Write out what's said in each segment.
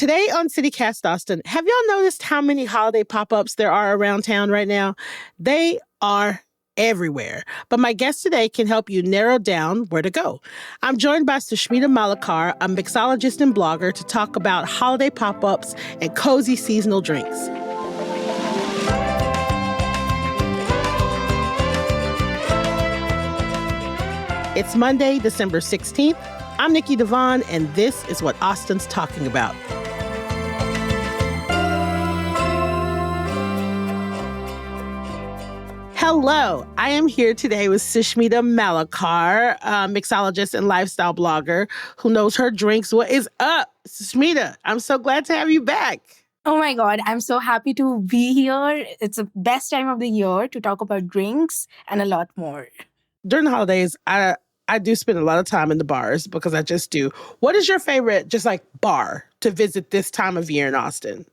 Today on CityCast Austin, have y'all noticed how many holiday pop-ups there are around town right now? They are everywhere. But my guest today can help you narrow down where to go. I'm joined by Sushmita Malakar, a mixologist and blogger, to talk about holiday pop-ups and cozy seasonal drinks. It's Monday, December 16th. I'm Nikki Devon, and this is what Austin's talking about. Hello, I am here today with Sushmita Malakar, a mixologist and lifestyle blogger who knows her drinks. What is up, Sushmita? I'm so glad to have you back. Oh my God, I'm so happy to be here. It's the best time of the year to talk about drinks and a lot more. During the holidays, I do spend a lot of time in the bars because I just do. What is your favorite, just like bar to visit this time of year in Austin?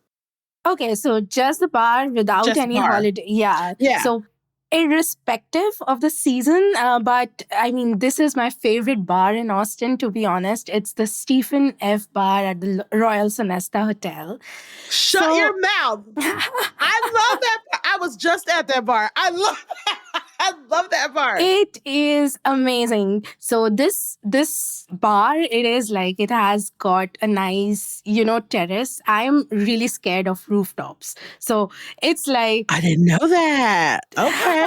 Okay, so just the bar without Just any bar. holiday. Yeah. Yeah. So irrespective of the season, but I mean, this is my favorite bar in Austin, to be honest. It's the Stephen F. Bar at the Royal Sonesta Hotel. Shut your mouth. I love that. I was just at that bar. I love that bar. It is amazing. So this bar, it has got a nice, terrace. I'm really scared of rooftops. So it's like I didn't know that. Okay.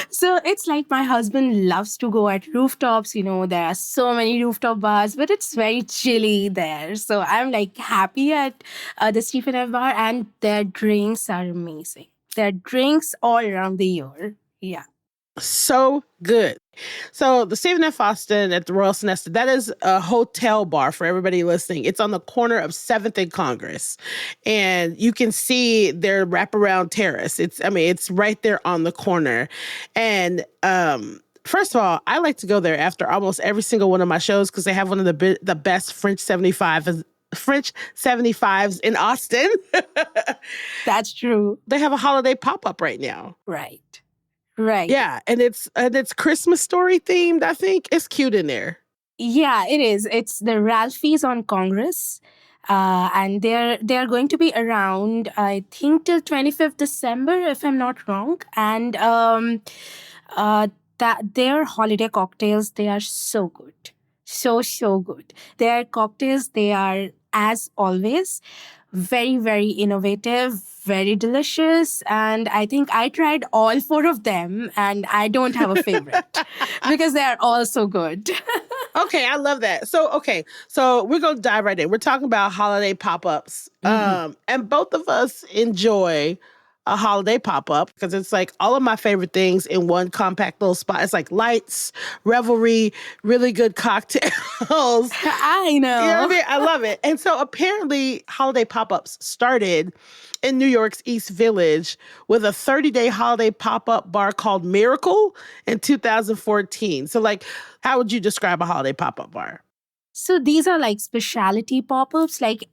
So it's like my husband loves to go at rooftops. There are so many rooftop bars, but it's very chilly there. So I'm like happy at the Stephen F. Bar, and their drinks are amazing. Their drinks all around the year. Yeah. So good. So the Stephen F. Austin at the Royal Sonesta, that is a hotel bar for everybody listening. It's on the corner of 7th and Congress. And you can see their wraparound terrace. It's right there on the corner. And first of all, I like to go there after almost every single one of my shows because they have one of the best French 75s in Austin. That's true. They have a holiday pop-up right now. Right. Yeah, and it's Christmas Story themed, I think. It's cute in there. Yeah, it is. It's the Ralphie's on Congress. And they're going to be around, I think, till 25th December, if I'm not wrong. And that their holiday cocktails, they are so good. So good. Their cocktails, they are, as always, very, very innovative, very delicious. And I think I tried all 4 of them, and I don't have a favorite because they are all so good. Okay, I love that. So we're going to dive right in. We're talking about holiday pop-ups. Mm-hmm. And both of us enjoy a holiday pop-up because it's like all of my favorite things in one compact little spot. It's like lights, revelry, really good cocktails. I know. You know what I mean? I love it. And so apparently holiday pop-ups started in New York's East Village with a 30-day holiday pop-up bar called Miracle in 2014. So like, how would you describe a holiday pop-up bar? So these are like specialty pop-ups. Like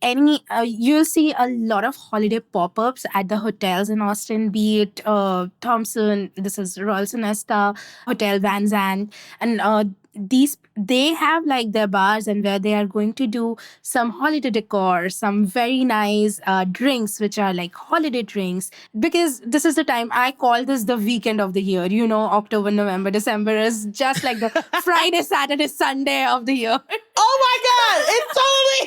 you'll see a lot of holiday pop-ups at the hotels in Austin, be it Thompson, this is Royal Sonesta, Hotel Van Zandt, and they have like their bars and where they are going to do some holiday decor, some very nice drinks, which are like holiday drinks. Because this is the time, I call this the weekend of the year. October, November, December is just like the Friday, Saturday, Sunday of the year. Oh my God, it's totally,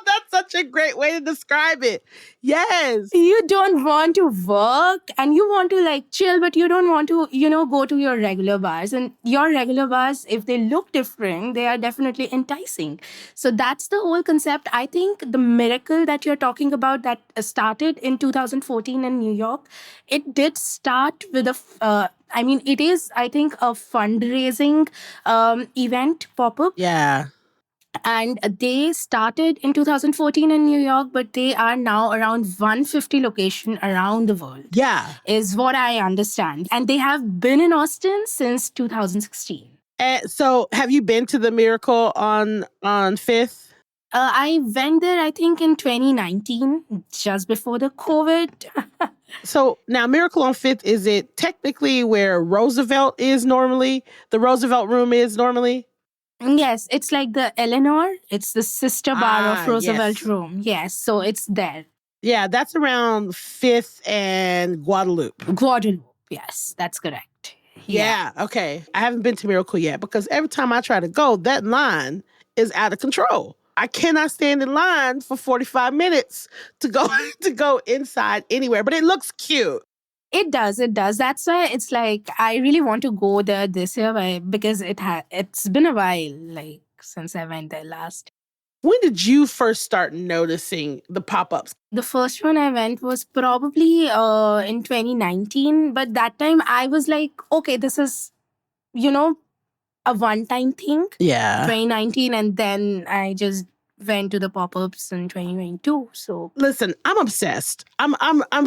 that's such a great way to describe it. Yes. You don't want to work and you want to like chill, but you don't want to, go to your regular bars. And your regular bars, if they look different, they are definitely enticing. So that's the whole concept. I think the miracle that you're talking about that started in 2014 in New York, it did start with it is, I think, a fundraising event pop-up. Yeah. And they started in 2014 in New York, but they are now around 150 locations around the world. Yeah. Is what I understand. And they have been in Austin since 2016. And so have you been to the Miracle on 5th? I went there, I think, in 2019, just before the COVID. So now Miracle on 5th, is it technically where Roosevelt is normally? The Roosevelt Room is normally? Yes, it's like the Eleanor. It's the sister bar of Roosevelt Yes. Room. Yes, so it's there. Yeah, that's around 5th and Guadalupe. Guadalupe. Yes, that's correct. Yeah, okay. I haven't been to Miracle yet because every time I try to go, that line is out of control. I cannot stand in line for 45 minutes to go to go inside anywhere, but it looks cute. It does. It does. That's why it's like I really want to go there this year because it's been a while like since I went there last. When did you first start noticing the pop-ups? The first one I went was probably in 2019, but that time I was like, okay, this is you know a one-time thing. Yeah. 2019, and then I just went to the pop-ups in 2022. So Listen, I'm obsessed. I'm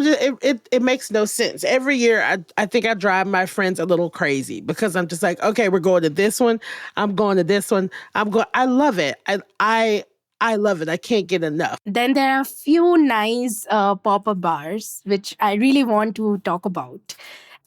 just, it makes no sense. Every year I think I drive my friends a little crazy because I'm just like, okay, we're going to this one. I'm going to this one. I love it. I love it. I can't get enough. then there are a few nice pop-up bars which I really want to talk about.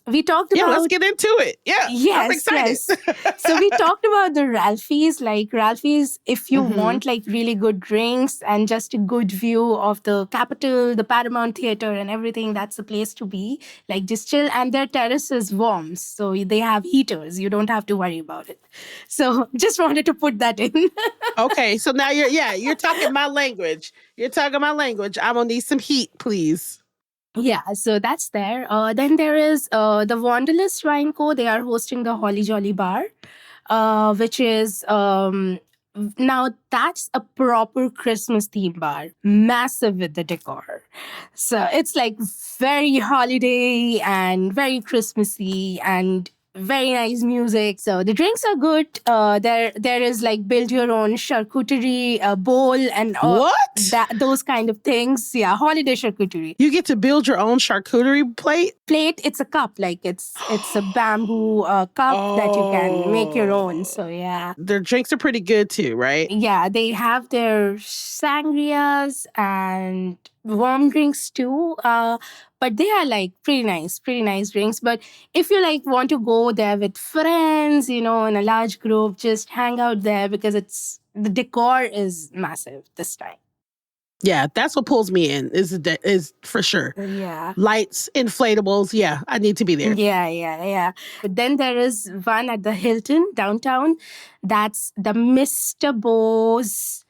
We talked Yeah, about let's get into it. Yeah, I'm yes, excited. yes. So we talked about the Ralphie's. Like Ralphie's, if you Mhm. want like really good drinks and just a good view of the Capitol, the Paramount Theater, and everything, that's the place to be. Like just chill, and their terrace is warm, so they have heaters. You don't have to worry about it. So just wanted to put that in. Okay, so now you're talking my language. You're talking my language. I'm gonna need some heat, please. Yeah, so that's there. Then there is the Wanderlust Wine Co. They are hosting the Holly Jolly Bar, which is now that's a proper Christmas theme bar, massive with the decor. So it's like very holiday and very Christmassy and very nice music. So the drinks are good. There is like build your own charcuterie bowl and all What? those kind of things. Yeah, holiday charcuterie You get to build your own charcuterie plate? plate. It's a cup, like it's a bamboo cup that you can make your own. So yeah. Their drinks are pretty good too, right? Yeah, they have their sangrias and warm drinks too. But they are like pretty nice drinks. But if you like want to go there with friends, in a large group, just hang out there because the decor is massive this time. Yeah, that's what pulls me in. Is for sure. Yeah. Lights, inflatables. Yeah, I need to be there. Yeah. But then there is one at the Hilton downtown. That's the Mr. Bo's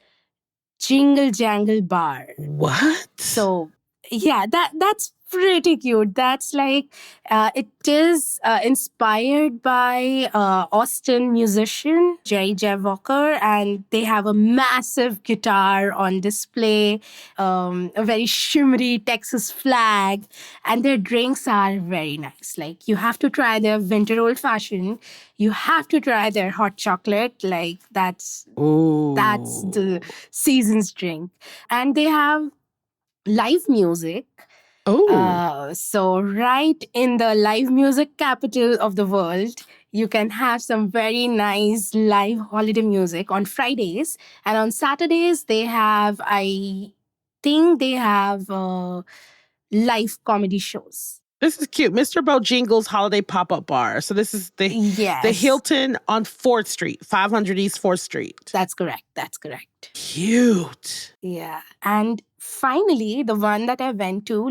Jingle Jangle Bar. What? So yeah, that's pretty cute. That's like it is inspired by Austin musician Jerry Jeff Walker, and they have a massive guitar on display, a very shimmery Texas flag, and their drinks are very nice. Like you have to try their winter old fashioned. You have to try their hot chocolate. Like that's Ooh. the season's drink, and they have live music. Oh. So right in the live music capital of the world, you can have some very nice live holiday music on Fridays, and on Saturdays I think they have live comedy shows. This is cute. Mr. Bojangles Holiday Pop-Up Bar. So this is the Hilton on 4th Street, 500 East 4th Street. That's correct. Cute. Yeah. And finally, the one that I went to,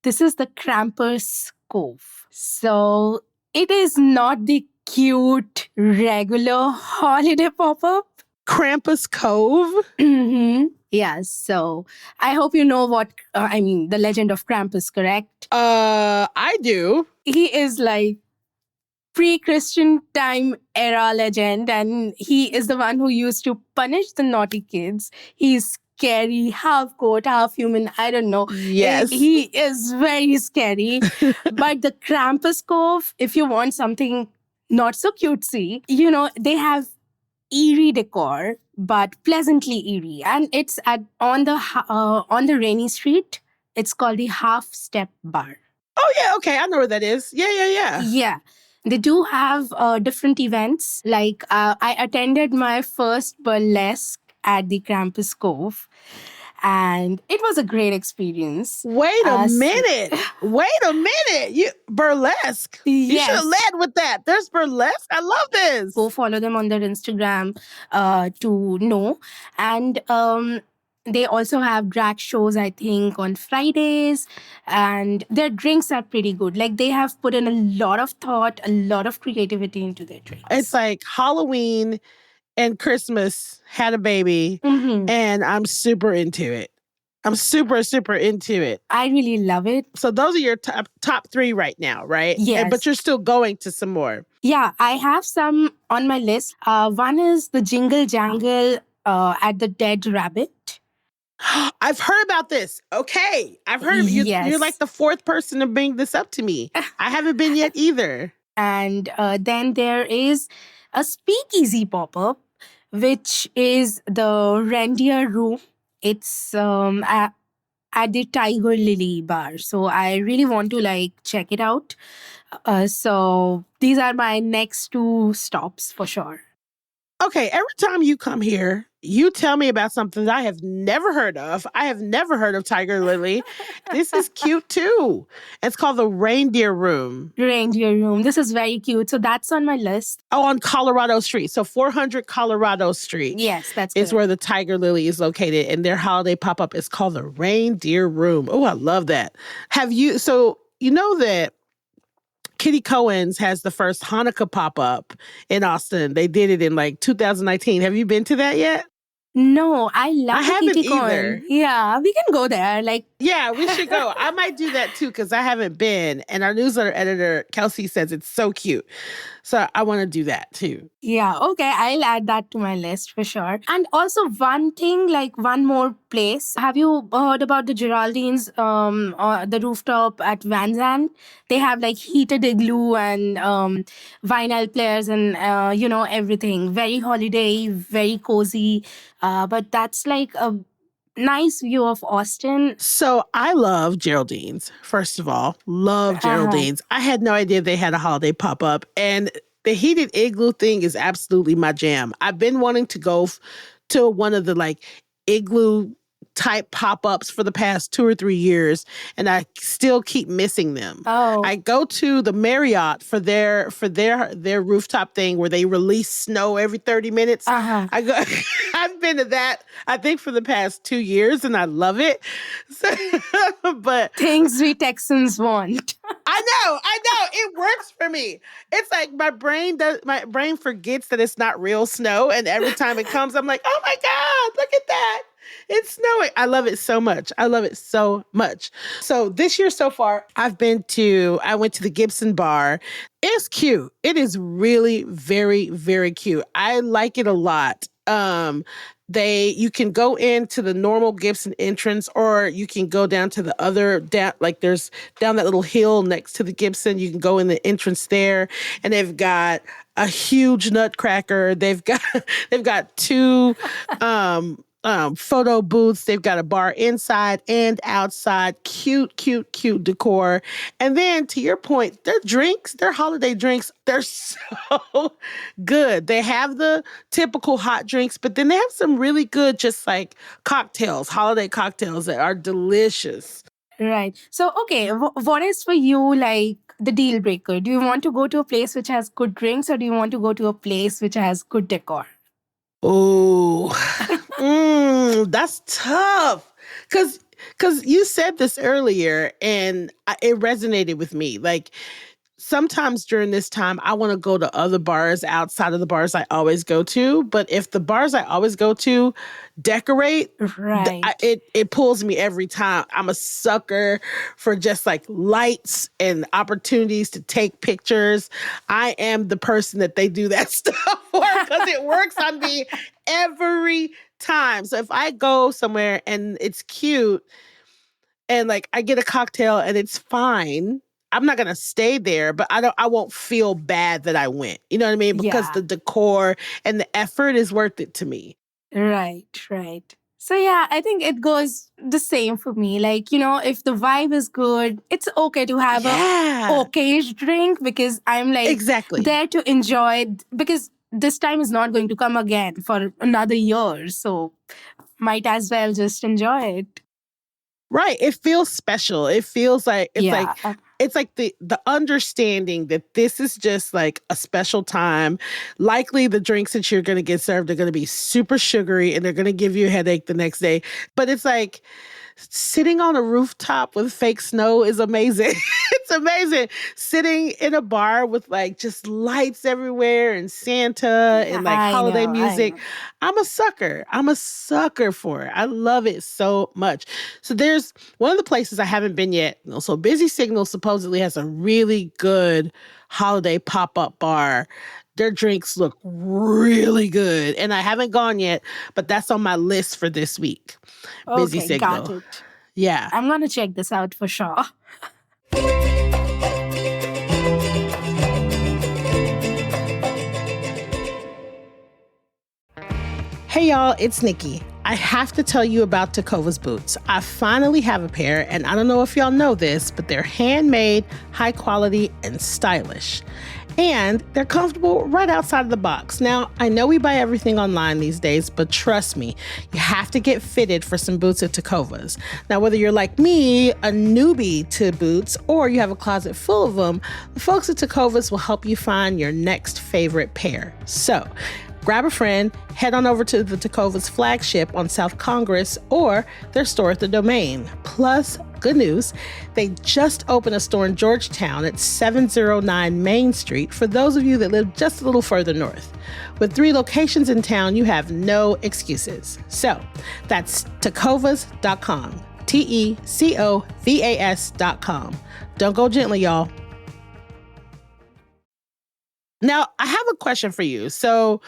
this is the Krampus Cove. So it is not the cute, regular holiday pop-up. Krampus Cove? Mm-hmm. Yeah, so I hope you know the legend of Krampus, correct? I do. He is like pre-Christian time era legend, and he is the one who used to punish the naughty kids. He's scary, half goat, half human. I don't know. Yes. He is very scary. But the Krampus Cove, if you want something not so cutesy, they have eerie decor, but pleasantly eerie. And it's on the rainy street. It's called the Half Step Bar. Oh, yeah. Okay. I know where that is. Yeah. Yeah. They do have different events. I attended my first burlesque at the Krampus Cove. and it was a great experience. Wait a Uh, so- minute. Wait a minute. You burlesque. You should have Yes. led with that. There's burlesque. I love this. Go follow them on their Instagram to know. And they also have drag shows, I think, on Fridays. And their drinks are pretty good. Like they have put in a lot of thought, a lot of creativity into their drinks. It's like Halloween and Christmas had a baby, Mhm. and I'm super into it. I'm super, super into it. I really love it. So those are your top 3 right now, right? Yes. But you're still going to some more. Yeah, I have some on my list. One is the Jingle Jangle at the Dead Rabbit. I've heard about this. Okay. I've heard of you. Yes. You're like the 4th person to bring this up to me. I haven't been yet either. And then there is a speakeasy pop-up, which is the Reindeer Room. It's at the Tiger Lily bar. So I really want to like check it out. So these are my next 2 stops for sure. Okay, every time you come here, you tell me about something that I have never heard of. I have never heard of Tiger Lily. This is cute too. It's called the Reindeer Room. Reindeer Room. This is very cute. So that's on my list. Oh, on Colorado Street. So 400 Colorado Street. Yes, that's is correct. where the Tiger Lily is located, and their holiday pop-up is called the Reindeer Room. Oh, I love that. So you know that Kitty Cohen's has the first Hanukkah pop-up in Austin. They did it in like 2019. Have you been to that yet? No, I love I the haven't Kitty Cohen. either. Yeah, we can go there. Like, Yeah, we should go. I might do that too because I haven't been. And our newsletter editor, Kelsey, says it's so cute. So I want to do that too. yeah, okay, I'll add that to my list for sure. And also one thing, like one more place. Have you heard about the Geraldine's, the rooftop at Van Zandt? They have like heated igloo and vinyl players and everything. Very holiday, very cozy. But that's like a nice view of Austin. So I love Geraldine's, first of all. Love Geraldine's. I had no idea they had a holiday pop-up. And the heated igloo thing is absolutely my jam. I've been wanting to go to one of the like igloo type pop-ups for the past 2 or 3 years, and I still keep missing them. Oh, I go to the Marriott for their rooftop thing where they release snow every 30 minutes. uh-huh. I go I've been to that I think for the past 2 years and I love it. So, but Things we Texans want. I know it works for me. It's like my brain forgets that it's not real snow, and every time it comes I'm like, "Oh my god, look at that. It's snowing." I love it so much. I love it so much. So this year so far, I went to the Gibson Bar. It's cute. It is really very, very cute. I like it a lot. You can go into the normal Gibson entrance, or you can go down to the other there's down that little hill next to the Gibson. You can go in the entrance there, and they've got a huge nutcracker. They've got 2 photo booths. They've got a bar inside and outside. Cute, cute, cute decor. And then to your point, their holiday drinks, they're so good. They have the typical hot drinks, but then they have some really good, just like cocktails, holiday cocktails that are delicious. Right. So, okay, what is for you like the deal breaker? Do you want to go to a place which has good drinks, or do you want to go to a place which has good decor? Oh, that's tough. Cause you said this earlier and it resonated with me. Like sometimes during this time, I want to go to other bars outside of the bars I always go to. But if the bars I always go to decorate, Right. it pulls me every time. I'm a sucker for just like lights and opportunities to take pictures. I am the person that they do that stuff for because it works on me every time. So if I go somewhere and it's cute and like I get a cocktail and it's fine, I'm not gonna stay there, but I won't feel bad that I went. You know what I mean? Because Yeah. the decor and the effort is worth it to me. Right, right. So yeah, I think it goes the same for me. Like, if the vibe is good, it's okay to have a Yeah. okayish drink, because I'm like Exactly. there to enjoy because this time is not going to come again for another year. So might as well just enjoy it. Right. It feels special. It feels like Yeah. it's like the understanding that this is just like a special time. Likely the drinks that you're gonna get served are gonna be super sugary and they're gonna give you a headache the next day. But it's like sitting on a rooftop with fake snow is amazing. It's amazing. Sitting in a bar with like just lights everywhere and Santa and like I holiday know, I music. know. I'm a sucker. I'm a sucker for it. I love it so much. So there's one of the places I haven't been yet. So Busy Signal supposedly has a really good holiday pop-up bar. Their drinks look really good. And I haven't gone yet, but that's on my list for this week. Busy Okay, got Signal. it. Yeah. I'm gonna check this out for sure. Hey y'all, it's Nikki. I have to tell you about Tecovas boots. I finally have a pair, and I don't know if y'all know this, but they're handmade, high quality, and stylish. And they're comfortable right outside of the box. Now, I know we buy everything online these days, but trust me, you have to get fitted for some boots at Tecovas. Now, whether you're like me, a newbie to boots, or you have a closet full of them, the folks at Tecovas will help you find your next favorite pair. So, grab a friend, head on over to the Tecovas flagship on South Congress or their store at the Domain. Plus, good news, they just opened a store in Georgetown at 709 Main Street for those of you that live just a little further north. With 3 locations in town, you have no excuses. So, that's tecovas.com. TECOVAS.com. Don't go gently, y'all. Now, I have a question for you. So,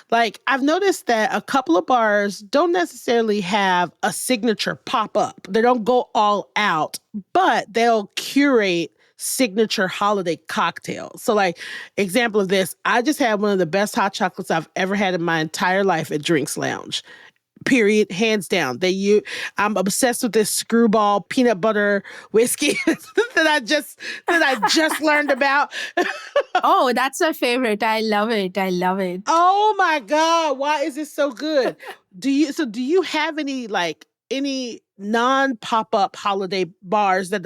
like, I've noticed that a couple of bars don't necessarily have a signature pop up. They don't go all out, but they'll curate signature holiday cocktails. So, like, example of this, I just had one of the best hot chocolates I've ever had in my entire life at Drinks Lounge. Period, hands down. I'm obsessed with this Screwball peanut butter whiskey that I just learned about. Oh, that's my favorite. I love it. I love it. Oh my God, why is it so good? Do you have any non-pop-up holiday bars that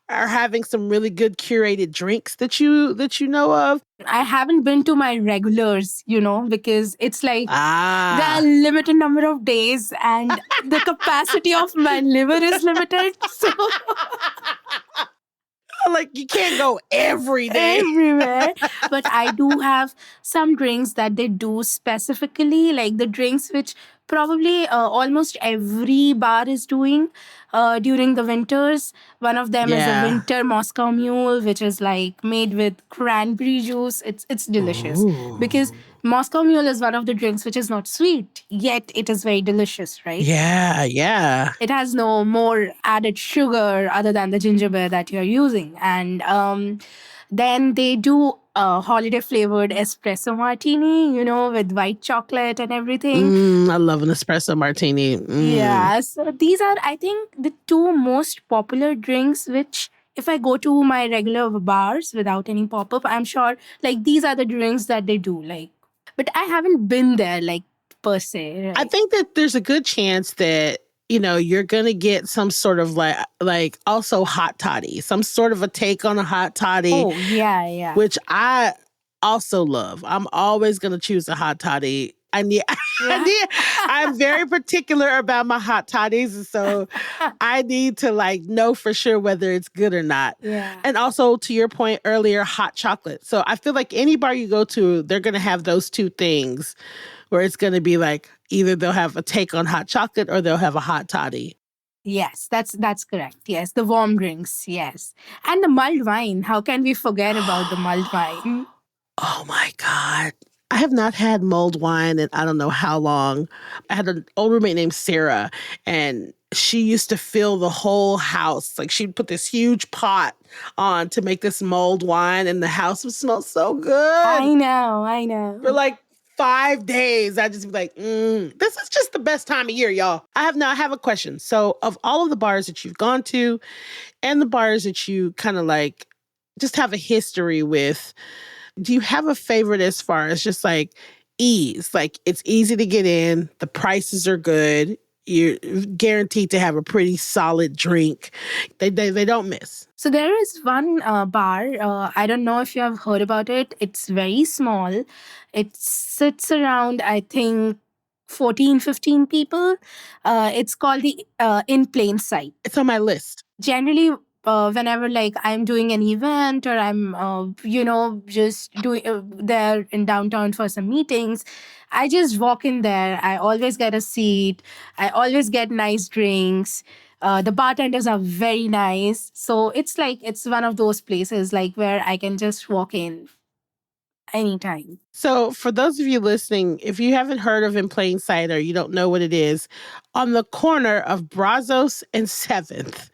are having some really good curated drinks that you know of? I haven't been to my regulars, because it's like there are Ah. limited number of days and the capacity of my liver is limited. So Like you can't go every day. everywhere. But I do have some drinks that they do specifically, like the drinks which probably almost every bar is doing during the winters. One of them is a Yeah. winter Moscow Mule, which is like made with cranberry juice. It's delicious because Ooh. Moscow Mule is one of the drinks which is not sweet, yet it is very delicious, right? Yeah, yeah. It has no more added sugar other than the ginger beer that you're using. And then they do a holiday flavored espresso martini, with white chocolate and everything. I love an espresso martini. Yeah. So these are, I think, the 2 most popular drinks which if I go to my regular bars without any pop up, I'm sure like these are the drinks that they do. Like, but I haven't been there like per se. I Right? think that there's a good chance that you're gonna get some sort of like also hot toddy, some sort of a take on a hot toddy, Oh yeah, yeah. which I also love. I'm always gonna choose a hot toddy. I'm very particular about my hot toddies, and so I need to know for sure whether it's good or not. Yeah. And also to your point earlier, hot chocolate. So I feel like any bar you go to, they're gonna have those 2 things where it's gonna be like either they'll have a take on hot chocolate or they'll have a hot toddy. Yes, that's correct. Yes, the warm drinks. Yes, and the mulled wine. How can we forget about the mulled wine? Oh my God. I have not had mulled wine in I don't know how long. I had an old roommate named Sarah, and she used to fill the whole house. Like she'd put this huge pot on to make this mulled wine, and the house would smell so I good. know, I For know. like 5 days, I'd just be like, this is just the best time of year, y'all. I have a question. So, of all of the bars that you've gone to and the bars that you kind of like just have a history with, do you have a favorite as far as just like ease? Like it's easy to get in, the prices are good, you're guaranteed to have a pretty solid drink. They don't miss. So there is one bar. I don't know if you have heard about it. It's very small. It sits around, I think, 14, 15 people. It's called the In Plain Sight. It's on my list. Generally, whenever like I'm doing an event or I'm just doing there in downtown for some meetings, I just walk in there. I always get a seat. I always get nice drinks. The bartenders are very nice, so it's one of those places like where I can just walk in anytime. So, for those of you listening, if you haven't heard of In Plain Sight or you don't know what it is, on the corner of Brazos and 7th,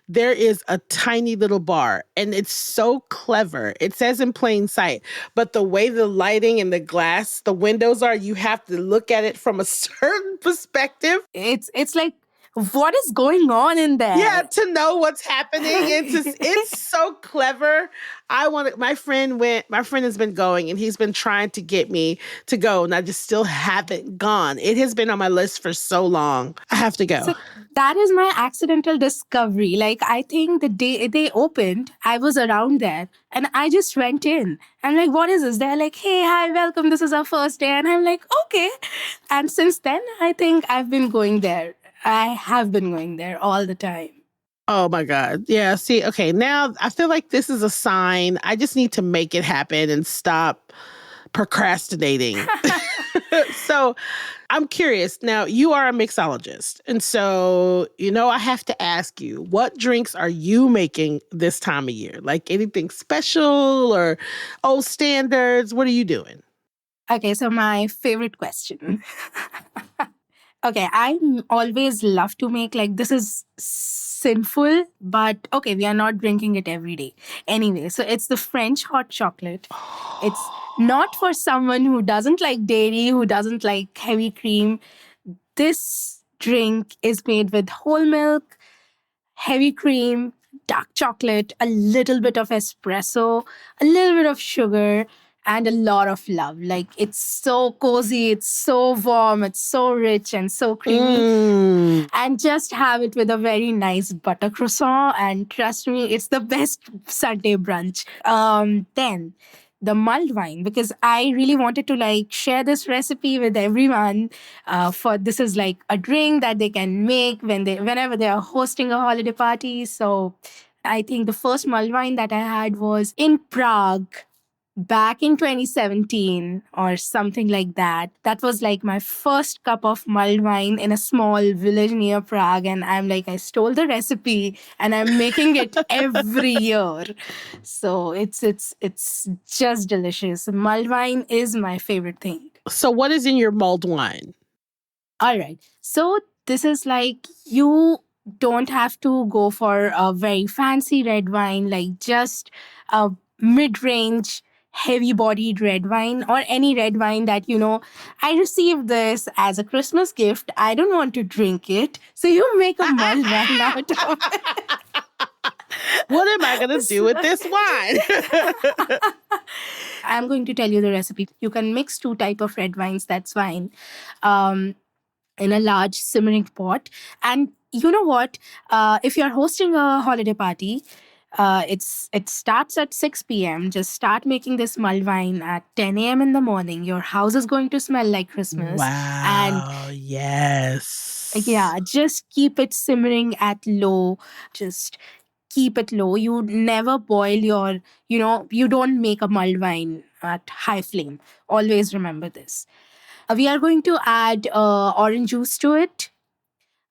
there is a tiny little bar, and it's so clever. It says In Plain Sight, but the way the lighting and the glass, the windows are, you have to look at it from a certain perspective. It's like, what is going on in there? Yeah, to know what's happening. It's so clever. My friend has been going and he's been trying to get me to go, and I just still haven't gone. It has been on my list for so long. I have to go. So that is my accidental discovery. Like, I think the day they opened, I was around there and I just went in. I'm like, what is this? They're like, hey, hi, welcome. This is our first day. And I'm like, okay. And since then, I think I've been going there. I have been going there all the time. Oh my God. Yeah. See, okay. Now I feel like this is a sign. I just need to make it happen and stop procrastinating. So I'm curious. Now, you are a mixologist. And so, I have to ask you, what drinks are you making this time of year? Like anything special or old standards? What are you doing? Okay, so my favorite question. Okay, I always love to make, like, this is sinful, but okay, we are not drinking it every day. Anyway, so it's the French hot chocolate. It's not for someone who doesn't like dairy, who doesn't like heavy cream. This drink is made with whole milk, heavy cream, dark chocolate, a little bit of espresso, a little bit of sugar, and a lot of love. Like, it's so cozy, it's so warm, it's so rich and so creamy. And just have it with a very nice butter croissant. And trust me, it's the best Sunday brunch. Then the mulled wine, because I really wanted to like share this recipe with everyone. For this is like a drink that they can make whenever they are hosting a holiday party. So I think the first mulled wine that I had was in Prague back in 2017 or something like that. That was like my first cup of mulled wine in a small village near Prague. And I'm like, I stole the recipe and I'm making it every year. So it's just delicious. Mulled wine is my favorite thing. So what is in your mulled wine? All right. So this is like, you don't have to go for a very fancy red wine, like just a mid-range heavy bodied red wine or any red wine that I received this as a Christmas gift. I don't want to drink it. So you make a mulled wine out of it. What am I going to do with this wine? I'm going to tell you the recipe. You can mix 2 types of red wines. That's fine. In a large simmering pot. And you know what? If you're hosting a holiday party, it starts at 6 p.m. Just start making this mulled wine at 10 a.m. in the morning. Your house is going to smell like Christmas. Wow. Yes. Yeah, just keep it simmering at low. Just keep it low. You never boil you don't make a mulled wine at high flame. Always remember this. We are going to add orange juice to it.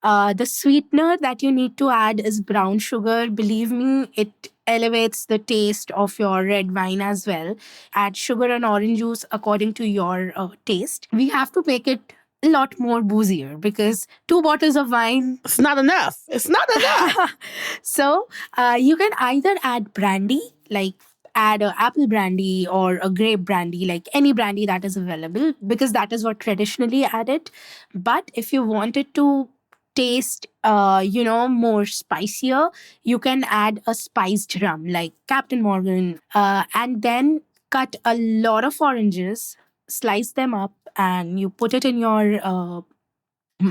The sweetener that you need to add is brown sugar. Believe me, it elevates the taste of your red wine as well. Add sugar and orange juice according to your taste. We have to make it a lot more boozier because 2 bottles of wine. It's not enough. It's not enough. So you can either add brandy, like add a apple brandy or a grape brandy, like any brandy that is available, because that is what traditionally added. But if you wanted to taste more spicier, you can add a spiced rum like Captain Morgan, and then cut a lot of oranges, slice them up, and you put it in your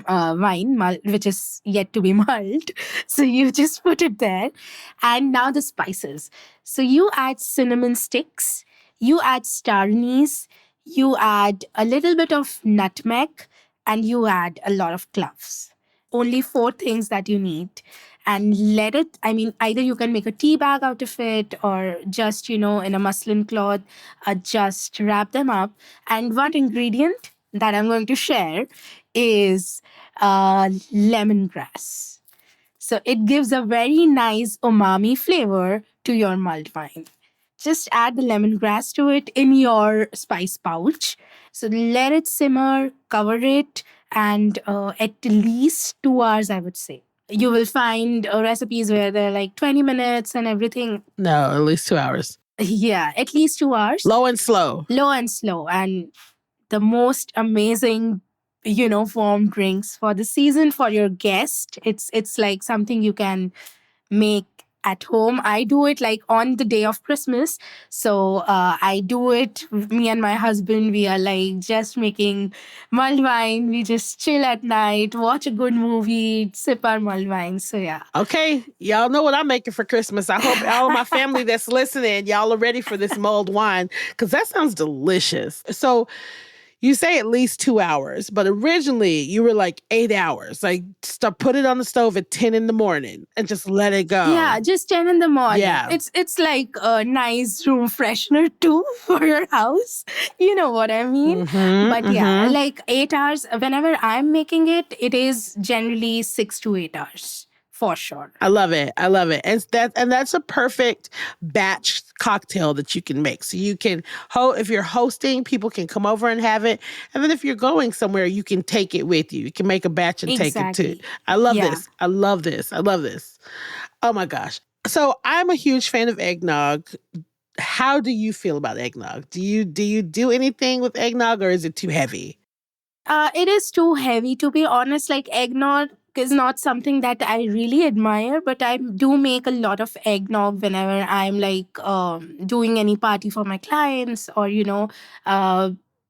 wine, which is yet to be mulled. So you just put it there. And now the spices. So you add cinnamon sticks, you add star anise, you add a little bit of nutmeg, and you add a lot of cloves. Only four things that you need. And let it, I mean, either you can make a tea bag out of it or just, in a muslin cloth, just wrap them up. And one ingredient that I'm going to share is lemongrass. So it gives a very nice umami flavor to your mulled wine. Just add the lemongrass to it in your spice pouch. So let it simmer, cover it, and at least 2 hours, I would say. You will find recipes where they're like 20 minutes and everything. No, at least 2 hours. Yeah, at least 2 hours. Low and slow. Low and slow. And the most amazing, warm drinks for the season for your guest. It's like something you can make at home. I do it like on the day of Christmas. So I do it. Me and my husband, we are like just making mulled wine. We just chill at night, watch a good movie, sip our mulled wine. So yeah. Okay, y'all know what I'm making for Christmas. I hope all of my family that's listening, y'all are ready for this mulled wine because that sounds delicious. So you say at least 2 hours, but originally you were like 8 hours. Like put it on the stove at 10 in the morning and just let it go. Yeah, just 10 in the morning. Yeah. It's like a nice room freshener too for your house. You know what I mean? But yeah, like 8 hours. Whenever I'm making it, it is generally 6 to 8 hours. For sure. I love it. I love it. And that's a perfect batch cocktail that you can make. So you can, if you're hosting, people can come over and have it. And then if you're going somewhere, you can take it with you. You can make a batch and take it too. I love this. I love this. I love this. Oh my gosh. So I'm a huge fan of eggnog. How do you feel about eggnog? Do you do anything with eggnog or is it too heavy? It is too heavy, to be honest. Like eggnog is not something that I really admire, but I do make a lot of eggnog whenever I'm like doing any party for my clients or,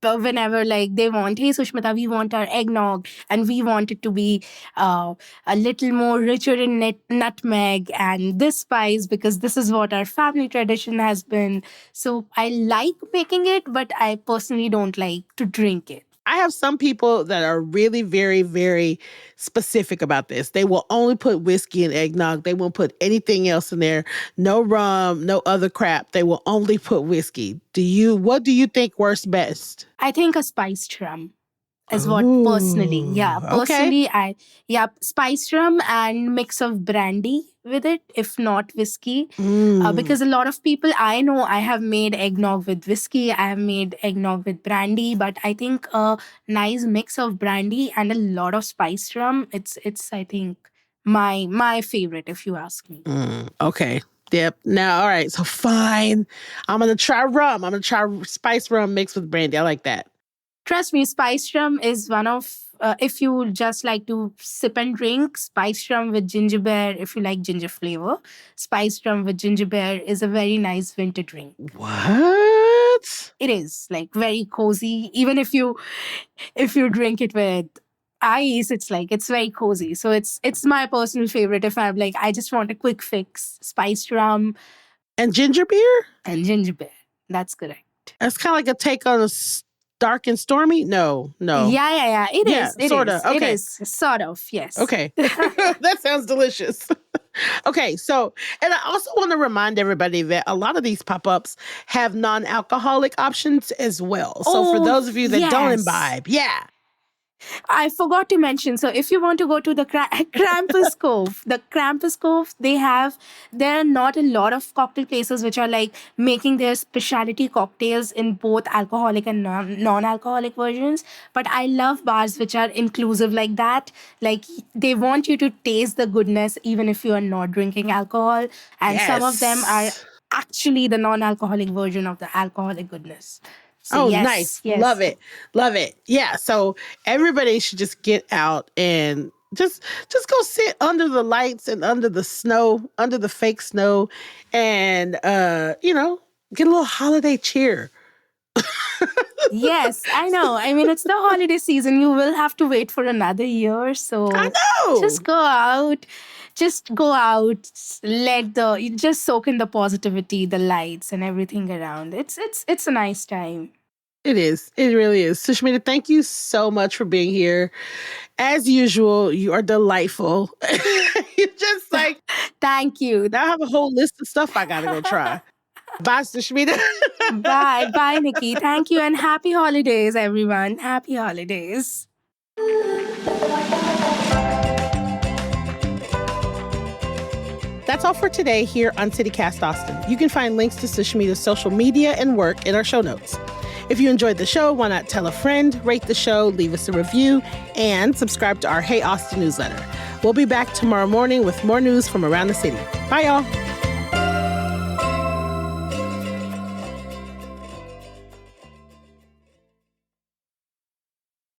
whenever like they want, hey Sushmita, we want our eggnog and we want it to be a little more richer in nutmeg and this spice because this is what our family tradition has been. So I like making it, but I personally don't like to drink it. I have some people that are really very, very specific about this. They will only put whiskey in eggnog. They won't put anything else in there. No rum, no other crap. They will only put whiskey. What do you think works best? I think a spiced rum is what personally. Yeah, personally, okay. Spiced rum and mix of brandy with it, if not whiskey. Because a lot of people I know, I have made eggnog with whiskey, I have made eggnog with brandy, but I think a nice mix of brandy and a lot of spiced rum, it's I think my favorite, if you ask me. Okay. Yep. Now, all right. So fine. I'm going to try rum. I'm going to try spiced rum mixed with brandy. I like that. Trust me, spiced rum is one of, if you just like to sip and drink, spiced rum with ginger beer, if you like ginger flavor, spiced rum with ginger beer is a very nice winter drink. What? It is like very cozy. Even if you drink it with ice, it's very cozy. So it's my personal favorite. If I'm like, I just want a quick fix, spiced rum. And ginger beer? And ginger beer. That's correct. That's kind of like a take on a dark and stormy? No. Yeah. It is. Sort of. Okay. It is sort of. Yes. Okay. That sounds delicious. Okay. So, and I also want to remind everybody that a lot of these pop-ups have non-alcoholic options as well. So for those of you that don't imbibe, I forgot to mention. So if you want to go to the Krampus Cove, there are not a lot of cocktail places which are like making their specialty cocktails in both alcoholic and non-alcoholic versions. But I love bars which are inclusive like that. Like they want you to taste the goodness even if you are not drinking alcohol. And some of them are actually the non-alcoholic version of the alcoholic goodness. So nice. Yes. Love it. Yeah. So everybody should just get out and just go sit under the lights and under the snow, under the fake snow, and get a little holiday cheer. Yes, I know. I mean, it's the holiday season. You will have to wait for another year. I So know. just go out. Just go out. You just soak in the positivity, the lights, and everything around. It's a nice time. It is. It really is. Sushmita, thank you so much for being here. As usual, you are delightful. You're just like, Thank you. now I have a whole list of stuff I gotta go try. Bye, Sushmita. Bye, Nikki. Thank you, and happy holidays, everyone. Happy holidays. That's all for today here on CityCast Austin. You can find links to Sushmita's social media and work in our show notes. If you enjoyed the show, why not tell a friend, rate the show, leave us a review, and subscribe to our Hey Austin newsletter. We'll be back tomorrow morning with more news from around the city. Bye, y'all.